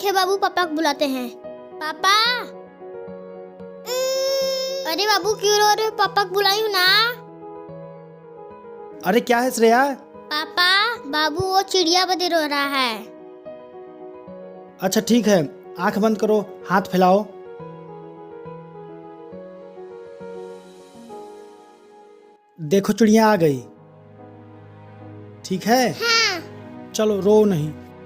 है बाबू, पापा को बुलाते हैं। पापा। अरे बाबू क्यों रो रहे हो? पापा को बुलाई हूँ ना। अरे क्या है श्रेया? पापा बाबू वो चिड़िया बदे रो रहा है। अच्छा ठीक है, आंख बंद करो, हाथ फैलाओ। देखो चिड़िया आ गई। ठीक है, हाँ। चलो रो नहीं।